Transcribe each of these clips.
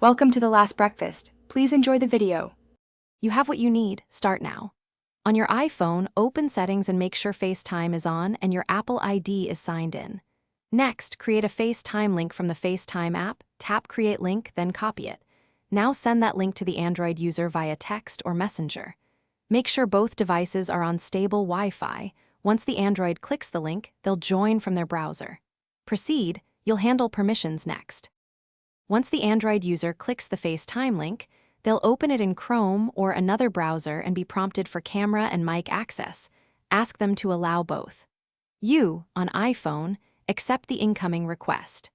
Welcome to The Last Breakfast. Please enjoy the video. You have what you need. Start now. On your iPhone, open Settings and make sure FaceTime is on and your Apple ID is signed in. Next, create a FaceTime link from the FaceTime app, tap Create Link, then copy it. Now send that link to the Android user via text or Messenger. Make sure both devices are on stable Wi-Fi. Once the Android clicks the link, they'll join from their browser. Proceed, you'll handle permissions next. Once the Android user clicks the FaceTime link, they'll open it in Chrome or another browser and be prompted for camera and mic access. Ask them to allow both. You, on iPhone, accept the incoming request.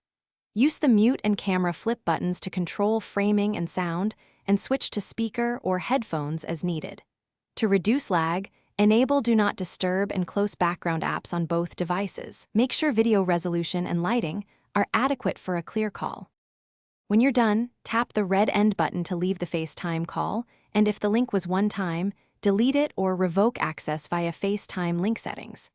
Use the mute and camera flip buttons to control framing and sound, and switch to speaker or headphones as needed. To reduce lag, enable Do Not Disturb and close background apps on both devices. Make sure video resolution and lighting are adequate for a clear call. When you're done, tap the red End button to leave the FaceTime call, and if the link was one time, delete it or revoke access via FaceTime link settings.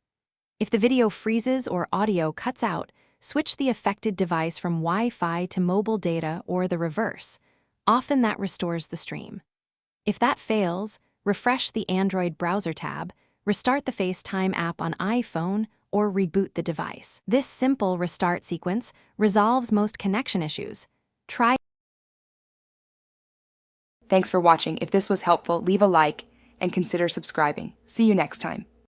If the video freezes or audio cuts out, switch the affected device from Wi-Fi to mobile data or the reverse. Often that restores the stream. If that fails, refresh the Android browser tab, restart the FaceTime app on iPhone, or reboot the device. This simple restart sequence resolves most connection issues. Thanks for watching. If this was helpful, leave a like and consider subscribing. See you next time.